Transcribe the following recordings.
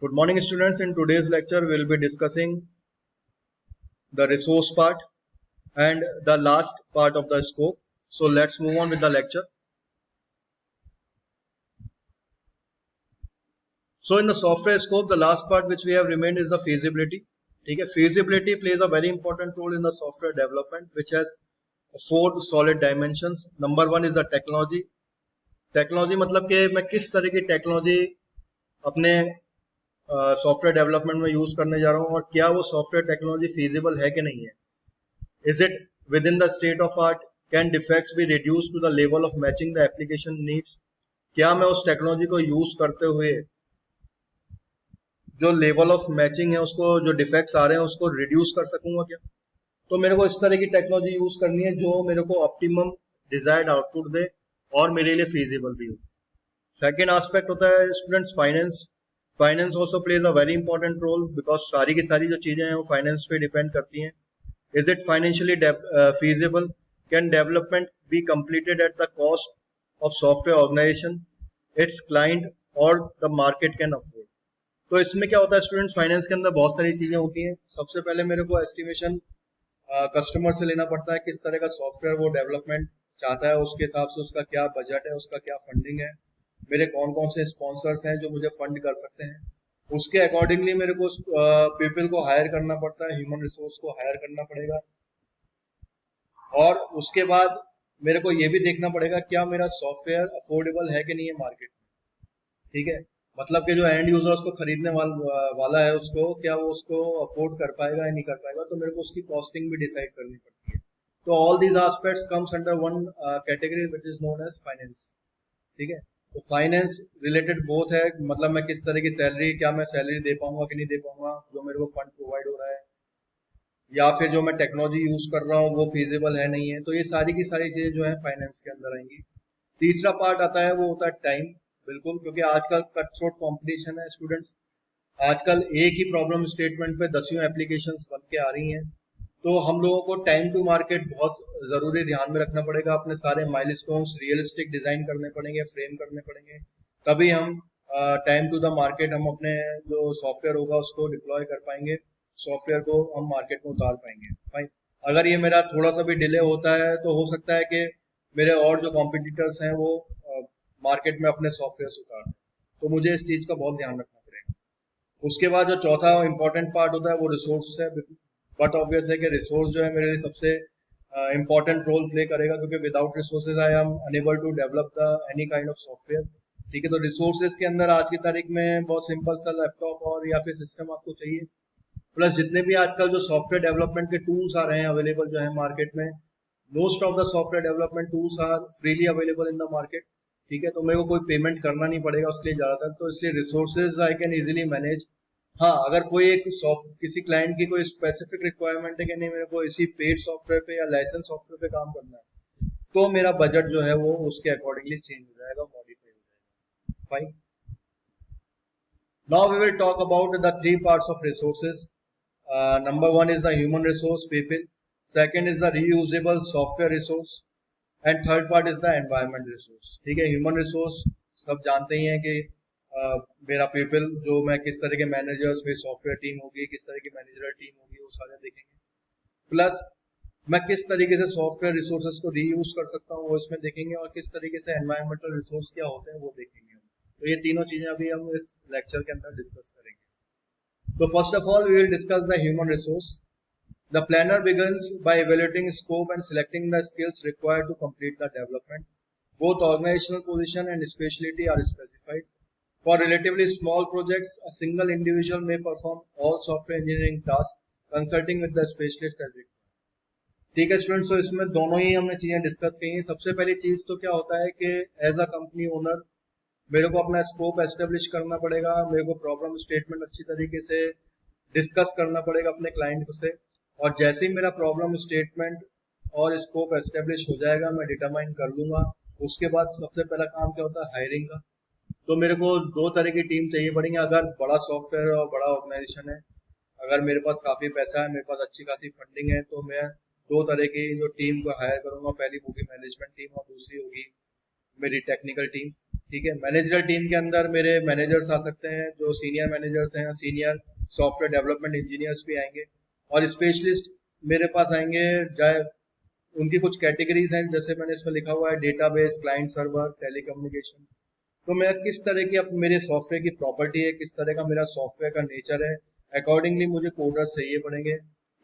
Good morning, students. In today's lecture, we will be discussing the resource part and the last part of the scope. So let's move on with the lecture. So in the software scope, the last part which we have remained is the feasibility. Okay, feasibility plays a very important role in the software development, which has four solid dimensions. Number one is the technology. Technology मतलब कि मैं किस तरह की technology अपने software development में use करने जा रहा हूँ और क्या वो सॉफ्टवेयर टेक्नोलॉजी फीजिबल है कि नहीं है. Is it within the state of art? Can defects be reduced to the level of matching the application needs? क्या मैं उस टेक्नोलॉजी को यूज करते हुए जो लेवल ऑफ मैचिंग है उसको, जो डिफेक्ट्स आ रहे हैं उसको रिड्यूस कर सकूंगा क्या? तो मेरे को इस तरह की टेक्नोलॉजी यूज करनी है जो मेरे को ऑप्टिमम डिजायर्ड आउटपुट दे और मेरे लिए फीजिबल भी हो. सेकेंड एस्पेक्ट होता है students finance. Finance also plays a very important role because सारी की सारी जो चीजें हैं वो फाइनेंस पे डिपेंड करती हैं. Is it financially feasible? Can development be completed at the cost of software organization, its client or the market can afford? तो इसमें क्या होता है स्टूडेंट्स, फाइनेंस के अंदर बहुत सारी चीजें होती हैं. सबसे पहले मेरे को एस्टिमेशन कस्टमर से लेना पड़ता है किस तरह का सॉफ्टवेयर वो डेवलपमेंट चाहता है, उसके हिसाब से उसका क्या बजट है, उसका क्या फंडिंग है, मेरे कौन कौन से स्पॉन्सर्स हैं जो मुझे फंड कर सकते हैं. उसके अकॉर्डिंगली मेरे को पीपल को हायर करना पड़ता है, ह्यूमन रिसोर्स को हायर करना पड़ेगा. और उसके बाद मेरे को ये भी देखना पड़ेगा क्या मेरा सॉफ्टवेयर अफोर्डेबल है कि नहीं है मार्केट में. ठीक है, मतलब कि जो एंड यूजर उसको खरीदने वाला है उसको क्या वो उसको अफोर्ड कर पाएगा या नहीं कर पाएगा. तो मेरे को उसकी कॉस्टिंग भी डिसाइड करनी पड़ती है. तो all these aspects comes under one category which is known as finance. ठीक है, तो फाइनेंस रिलेटेड बोथ है, मतलब मैं किस तरह की सैलरी, क्या मैं सैलरी दे पाऊंगा कि नहीं दे पाऊंगा जो मेरे को फंड प्रोवाइड हो रहा है, या फिर जो मैं टेक्नोलॉजी यूज कर रहा हूँ वो फीजिबल है नहीं है. तो ये सारी की सारी चीजें जो है फाइनेंस के अंदर आएंगी. तीसरा पार्ट आता है वो होता है टाइम. बिल्कुल, क्योंकि आजकल कट थ्रोट कॉम्पिटिशन है स्टूडेंट्स. आजकल एक ही प्रॉब्लम स्टेटमेंट पे दसियों एप्लीकेशंस बन के आ रही हैं. तो हम लोगों को टाइम टू मार्केट बहुत जरूरी ध्यान में रखना पड़ेगा. अपने सारे माइलस्टोन्स रियलिस्टिक डिजाइन करने पड़ेंगे, फ्रेम करने पड़ेंगे, तभी हम टाइम टू द मार्केट हम अपने जो सॉफ्टवेयर होगा उसको डिप्लॉय कर पाएंगे, सॉफ्टवेयर को हम मार्केट में उतार पाएंगे. फाइन. अगर ये मेरा थोड़ा सा भी डिले होता है तो हो सकता है कि मेरे और जो कॉम्पिटिटर्स हैं वो मार्केट में अपने सॉफ्टवेयर उतार दें. तो मुझे इस चीज का बहुत ध्यान रखना पड़ेगा. उसके बाद जो चौथा इंपॉर्टेंट पार्ट होता है वो रिसोर्स है. बट ऑब्वियस है कि रिसोर्स जो है मेरे लिए सबसे इंपॉर्टेंट रोल प्ले करेगा, क्योंकि without resources I am unable to develop the any kind of software. ठीक है, तो रिसोर्सेज के अंदर आज की तारीख में बहुत सिंपल सा लैपटॉप और या फिर सिस्टम आपको चाहिए, प्लस जितने भी आजकल जो सॉफ्टवेयर डेवलपमेंट के टूल्स आ रहे हैं अवेलेबल जो है मार्केट में, most of the software development tools are freely available in the market. ठीक है, तो मेरे को कोई पेमेंट करना नहीं पड़ेगा उसके लिए ज्यादातर, तो इसलिए resources I can easily manage. हाँ, अगर कोई एक किसी क्लाइंट की कोई स्पेसिफिक रिक्वायरमेंट है कि नहीं मेरे को इसी पेड सॉफ्टवेयर पे या लाइसेंस सॉफ्टवेयर पे काम करना है, तो मेरा बजट जो है वो उसके अकॉर्डिंगली चेंज हो जाएगा, मॉडिफाई हो जाएगा. Fine. Now we will talk about the three parts of resources. Number one is the human resource people, second is the reusable software resource, and third part is the environment resource. ठीक है, human resource सब जानते ही हैं कि मेरा people, जो मैं किस तरह के मैनेजर्स, मेरी सॉफ्टवेयर टीम होगी, किस तरह की मैनेजर टीम होगी, वो सारे देखेंगे. प्लस मैं किस तरीके से सॉफ्टवेयर रिसोर्सेज को रीयूज कर सकता हूँ वो इसमें देखेंगे, और किस तरीके से एनवायरमेंटल रिसोर्स क्या होते हैं वो देखेंगे. तो ये तीनों चीजें अभी हम इस लेक्चर के अंदर डिस्कस करेंगे. So first of all, we will discuss the human resource. The planner begins by evaluating scope and selecting the skills required to complete the development. Both organizational position and specialty are specified. For relatively small projects, a single individual may perform all software engineering tasks, consulting with the specialist as required. ठीक है students, तो इसमें दोनों ही हमने चीजें discuss की हैं. सबसे पहली चीज तो क्या होता है कि एज अ कंपनी ओनर मेरे को अपना स्कोप एस्टेब्लिश करना पड़ेगा, मेरे को प्रॉब्लम स्टेटमेंट अच्छी तरीके से डिस्कस करना पड़ेगा अपने क्लाइंट से. और जैसे ही मेरा प्रॉब्लम स्टेटमेंट और स्कोप एस्टेब्लिश हो जाएगा मैं डिटरमाइन कर लूंगा. उसके बाद सबसे पहला काम क्या होता है, हायरिंग का. तो मेरे को दो तरह की टीम चाहिए पड़ेंगे. अगर बड़ा सॉफ्टवेयर और बड़ा ऑर्गेनाइजेशन है, अगर मेरे पास काफी पैसा है, मेरे पास अच्छी खासी फंडिंग है, तो मैं दो तरह की जो टीम को हायर करूंगा. पहली होगी मैनेजमेंट टीम और दूसरी होगी मेरी टेक्निकल टीम. ठीक है। मैनेजरल टीम के अंदर मेरे मैनेजर्स आ सकते हैं, जो सीनियर मैनेजर्स हैं, सीनियर सॉफ्टवेयर डेवलपमेंट इंजीनियर्स भी आएंगे, और स्पेशलिस्ट मेरे पास आएंगे। जाए उनकी कुछ कैटेगरीज हैं, जैसे मैंने इसमें लिखा हुआ है डेटाबेस, क्लाइंट सर्वर, टेलीकम्युनिकेशन। तो मैं किस तरह की अब मेरे सॉफ्टवेयर की प्रॉपर्टी है, किस तरह का मेरा सॉफ्टवेयर का नेचर है, अकॉर्डिंगली मुझे कोडर्स चाहिए पड़ेंगे।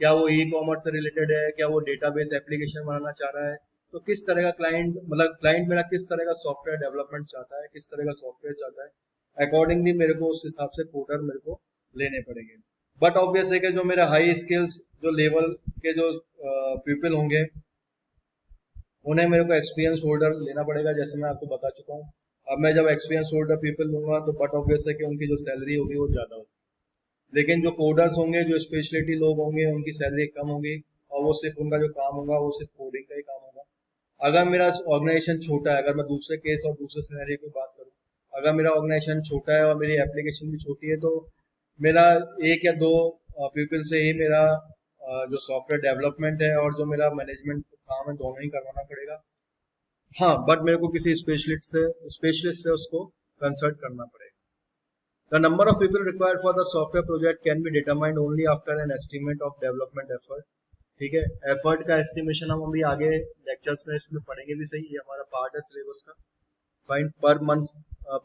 क्या वो ई कॉमर्स से रिलेटेड है, क्या वो डेटाबेस एप्लीकेशन बनाना चाह रहा है, तो किस तरह का क्लाइंट, मतलब क्लाइंट मेरा किस तरह का सॉफ्टवेयर डेवलपमेंट चाहता है, किस तरह का सॉफ्टवेयर चाहता है, अकॉर्डिंगली मेरे को उस हिसाब से कोडर मेरे को लेने पड़ेंगे। बट ऑब्वियस है कि जो मेरा हाई स्किल्स जो लेवल के जो पीपल होंगे, उन्हें मेरे को एक्सपीरियंस होल्डर लेना पड़ेगा, जैसे मैं आपको बता चुका हूँ। अब मैं जब एक्सपीरियंस होल्डर पीपल लूंगा तो बट ऑब्वियस है कि उनकी जो सैलरी होगी वो ज्यादा होगी। लेकिन जो कोडर्स होंगे, जो स्पेशलिटी लोग होंगे, उनकी सैलरी कम होगी, और वो सिर्फ उनका जो काम होगा वो सिर्फ कोडिंग का ही काम होगा। अगर मेरा ऑर्गेनाइजेशन छोटा है, अगर मैं दूसरे केस और दूसरे सिनेरियो की बात करूं, अगर मेरा ऑर्गेनाइजेशन छोटा है और मेरी एप्लीकेशन भी छोटी है, तो मेरा एक या दो पीपल से ही मेरा जो सॉफ्टवेयर डेवलपमेंट है और जो मेरा मैनेजमेंट काम है, दोनों ही करवाना पड़ेगा। हाँ, बट मेरे को किसी स्पेशलिस्ट से उसको कंसल्ट करना पड़ेगा। The number of people required for the software project can be determined only after an estimate of development effort. ठीक है, एफर्ट का एस्टिमेशन हम अभी आगे लेक्चर्स में इसमें पढ़ेंगे भी सही, ये हमारा पार्ट है सिलेबस का। Fine per month,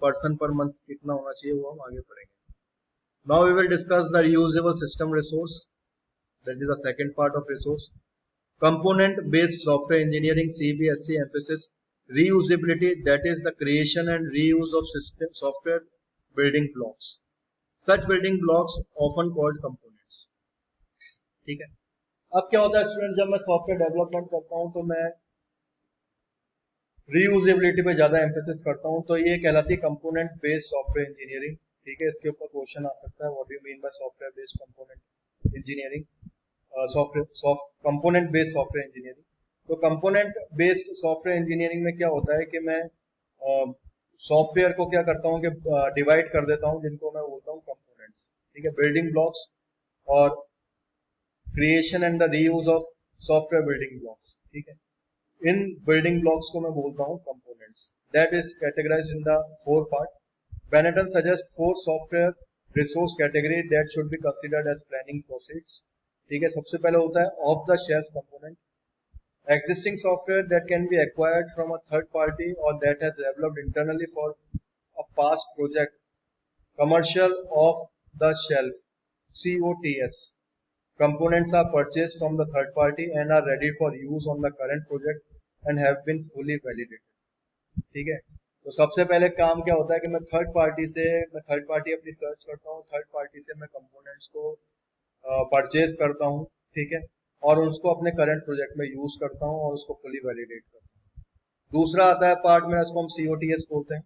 person per month कितना होना चाहिए वो हम आगे पढ़ेंगे। Now we will discuss the reusable system resource, that is the second part of resource. Component based software engineering CBSE emphasis reusability, that is the creation and reuse of system software building blocks. Such building blocks often called components. ठीक है। अब क्या होता है student, जब मैं software development करता हूं तो मैं रीयूजेबिलिटी पे ज्यादा एम्फेसिस करता हूं, तो ये कहलाती है कंपोनेंट बेस्ड सॉफ्टवेयर इंजीनियरिंग। ठीक है, इसके ऊपर क्वेश्चन आ सकता है, what do you mean by software based component engineering, component based software engineering. तो कंपोनेंट बेस्ड सॉफ्टवेयर इंजीनियरिंग में क्या होता है कि मैं सॉफ्टवेयर को क्या करता हूँ कि डिवाइड कर देता हूँ, जिनको मैं बोलता हूँ कंपोनेंट्स। ठीक है, बिल्डिंग ब्लॉक्स और creation and the reuse of software building blocks. ठीक है, इन बिल्डिंग ब्लॉक्स को मैं बोलता हूँ components. That is categorised in the four part. Benetton suggests four software resource category that should be considered as planning proceeds. ठीक है, सबसे पहले होता है of the shelf component, existing software that can be acquired from a third party or that has developed internally for a past project. Commercial off the shelf COTS components are purchased from the third party and are ready for use on the current project and have been fully validated. ठीक है, तो सबसे पहले काम क्या होता है कि मैं थर्ड पार्टी अपनी सर्च करता हूँ, थर्ड पार्टी से मैं कंपोनेंट्स को परचेज करता हूँ। ठीक है, और उसको अपने करंट प्रोजेक्ट में यूज करता हूँ और उसको फुली वैलिडेट करता हूँ। दूसरा आता है पार्ट में, इसको हम COTS बोलते हैं,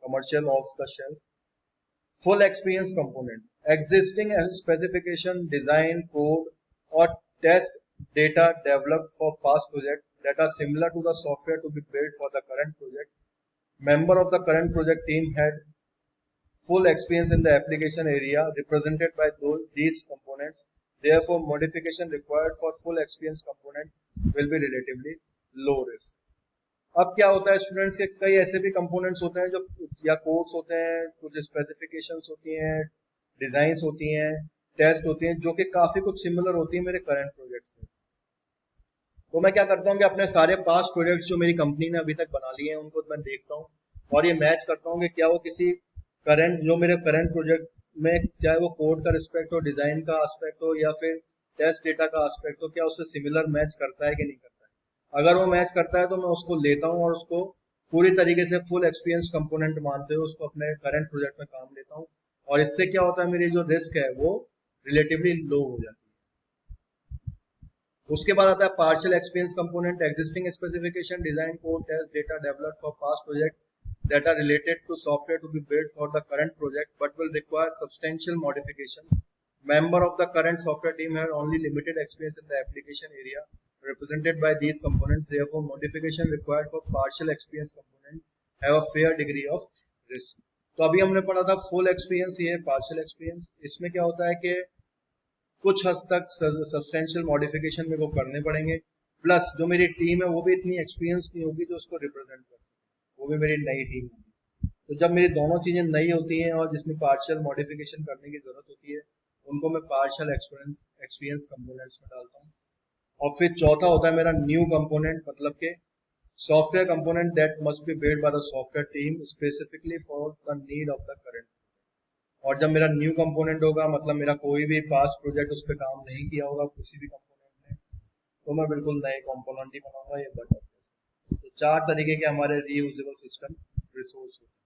commercial of the shelf. Full experience component, existing specification, design, code और test data developed for past project that are similar to the software to be built for the current project. Member of the current project team had full experience in the application area represented by these components. Therefore, modification required for full experience component will be relatively low risk. अब क्या होता है students के, कई ऐसे भी components होते हैं जो या कोड्स होते हैं, कुछ स्पेसिफिकेशंस होती हैं, डिजाइंस होती हैं, टेस्ट होती हैं, जो कि काफी कुछ सिमिलर होती है मेरे करंट प्रोजेक्ट से। तो मैं क्या करता हूँ कि अपने सारे पास्ट प्रोजेक्ट्स जो मेरी कंपनी ने अभी तक बना लिए हैं उनको मैं देखता हूँ और ये मैच करता हूँ कि क्या वो किसी करंट, जो मेरे करंट प्रोजेक्ट में, चाहे वो कोड का रिस्पेक्ट हो, डिजाइन का एस्पेक्ट हो या फिर टेस्ट डेटा का एस्पेक्ट हो, क्या उससे सिमिलर मैच करता है कि नहीं करता है। अगर वो मैच करता है तो मैं उसको लेता हूँ और उसको पूरी तरीके से फुल एक्सपीरियंस कंपोनेंट मानते हुए उसको अपने करंट प्रोजेक्ट में काम लेता हूँ, और इससे क्या होता है, मेरी जो रिस्क है वो रिलेटिवली लो हो जाती है। उसके बाद आता है partial experience component, existing specification, design, code, test data developed for past project that are related to software to be built for the current project but will require substantial modification. Member of the current software team have only limited experience in the application area represented by these components. Therefore, modification required for partial experience component have a fair degree of risk. तो अभी हमने पढ़ा था full experience, ये partial experience. इसमें क्या होता है कि कुछ हद तक सब्सटेंशियल मॉडिफिकेशन मेरे को करने पड़ेंगे, प्लस जो मेरी टीम है वो भी इतनी एक्सपीरियंस नहीं होगी जो उसको रिप्रेजेंट कर सके, वो वो भी मेरी नई टीम होगी। तो जब मेरी दोनों चीजें नई होती हैं और जिसमें पार्शियल मॉडिफिकेशन करने की जरूरत होती है, उनको मैं पार्शियल एक्सपीरियंस कंपोनेंट्स में डालता हूँ। और फिर चौथा होता है मेरा न्यू कंपोनेंट, मतलब के software component that must be build by the software team specifically for the need of the current. और जब मेरा न्यू कंपोनेंट होगा, मतलब मेरा कोई भी पास्ट प्रोजेक्ट उस पर काम नहीं किया होगा किसी भी कंपोनेंट में, तो मैं बिल्कुल नए कंपोनेंट ही बनाऊंगा। ये बट तो चार तरीके के हमारे रीयूजेबल सिस्टम रिसोर्स होते हैं।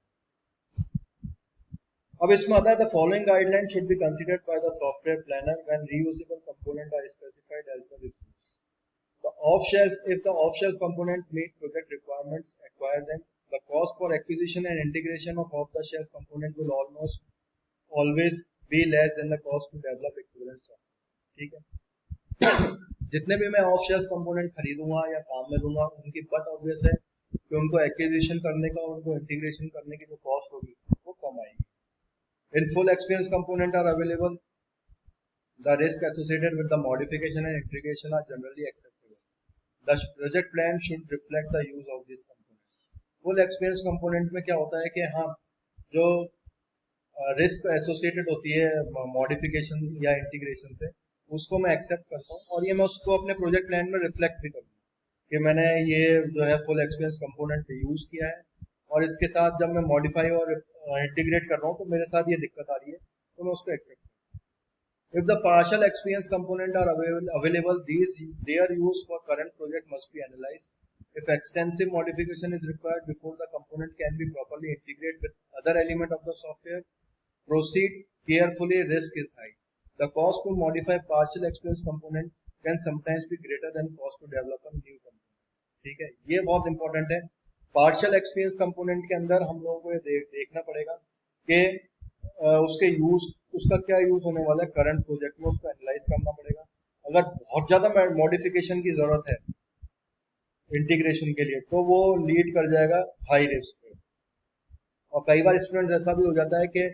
अब इसमें आता है the following guideline should be considered by the software planner when reusable component are specified as the resource. The off-shelf, if the off-shelf component meet project requirements, acquire them. The cost for acquisition and integration of off-the-shelf component will almost always be less than the cost to develop equivalent software. ठीक है। जितने भी मैं of shelf component खरीदूंगा या काम में लूंगा, उनकी बट ऑब्वियस है कि उनको एक्विजिशन करने का और उनको इंटीग्रेशन करने की जो कॉस्ट होगी वो कम आएगी। In full experience component are available, the risk associated with the modification and integration are generally acceptable. The project plan should reflect the use of these components. Full experience component में क्या होता है कि हाँ, जो रिस्क एसोसिएटेड होती है modification या इंटीग्रेशन से, उसको मैं एक्सेप्ट करता हूँ और ये मैं उसको अपने प्रोजेक्ट प्लान में रिफ्लेक्ट भी करूँगा कि मैंने ये जो है फुल एक्सपीरियंस कंपोनेंट यूज किया है और इसके साथ जब मैं मॉडिफाई और इंटीग्रेट कर रहा हूँ तो मेरे साथ ये दिक्कत आ रही है, तो मैं उसको accept. If the partial experience component are available, their use for current project must be analyzed. If extensive modification is required before the component can be properly integrated with other element of the software, proceed carefully, risk is high. The cost to modify partial experience component can sometimes be greater than cost to develop a new component. ठीक है, ये बहुत important है। Partial experience component के अंदर हम लोगों को ये देखना पड़ेगा कि उसके यूज, उसका क्या यूज होने वाला है करंट प्रोजेक्ट में, उसको एनालाइज करना पड़ेगा। अगर बहुत ज्यादा मॉडिफिकेशन की जरूरत है इंटीग्रेशन के लिए, तो वो लीड कर जाएगा हाई रिस्क पे। और कई बार स्टूडेंट्स ऐसा भी हो जाता है कि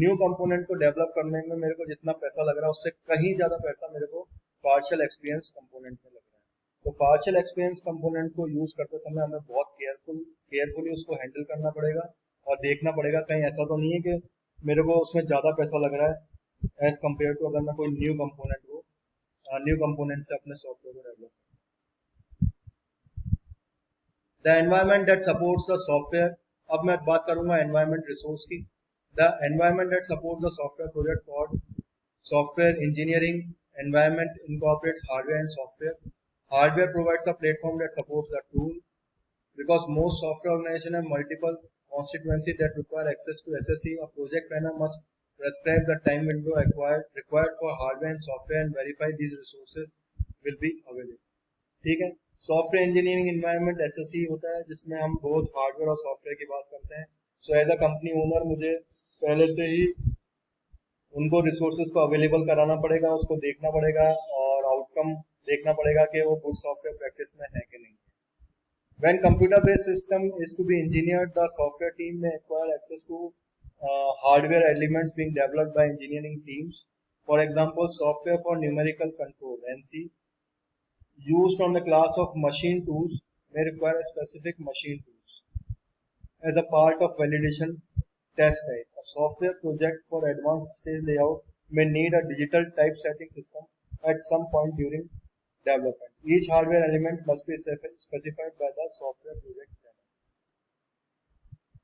न्यू कंपोनेंट को डेवलप करने में मेरे को जितना पैसा लग रहा है उससे कहीं ज्यादा पैसा मेरे को पार्शियल एक्सपीरियंस कंपोनेंट में लग रहा है। तो पार्शियल एक्सपीरियंस कंपोनेंट को यूज करते समय हमें बहुत केयरफुली उसको हैंडल करना पड़ेगा और देखना पड़ेगा कहीं ऐसा तो नहीं है कि मेरे को उसमें ज्यादा पैसा लग रहा है एज कम्पेयर टू अगर मैं कोई न्यू कंपोनेंट से अपने सॉफ्टवेयर को डेवलप करूं। The environment that supports the software, अब मैं बात करूंगा एनवायरमेंट रिसोर्स की। The environment that support the software project called software engineering environment incorporates hardware and software. Hardware provides a platform that supports the tool. Because most software organizations have multiple constituencies that require access to SSE, a project planner must prescribe the time window required for hardware and software and verify these resources will be available. ठीक है, software engineering environment SSE होता है जिसमें हम बहुत hardware और software की बात करते हैं। So as a company owner मुझे पहले से ही उनको रिसोर्सेज को अवेलेबल कराना पड़ेगा, उसको देखना पड़ेगा और आउटकम देखना पड़ेगा कि वो गुड सॉफ्टवेयर प्रैक्टिस में है कि नहीं। When computer-based system is to be engineered, the software team may acquire access to hardware elements being developed by engineering teams. For example, software for numerical control (NC) used on the class of machine tools may require a specific machine tools as a part of validation test type. A software project for advanced stage layout may need a digital typesetting system at some point during development. Each hardware element must be specified by the software project planner.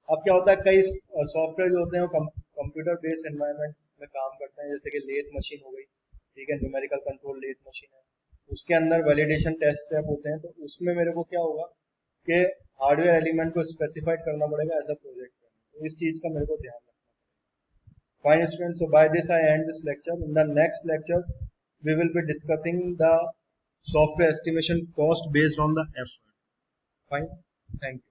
अब क्या होता है, कई software जो होते हैं वो computer based environment में काम करते हैं, जैसे कि लेथ मशीन हो गई, ठीक है, न्यूमेरिकल कंट्रोल लेथ मशीन है, उसके अंदर वैलिडेशन टेस्ट स्टेप होते हैं। तो उसमें मेरे को क्या होगा कि हार्डवेयर एलिमेंट को स्पेसिफाइड करना पड़ेगा एज अ प्रोजेक्ट। तो इस चीज का मेरे को ध्यान रखना। Fine students, so by this I end this lecture. In the next lectures we will be discussing the software estimation cost based on the effort. Fine, thank you.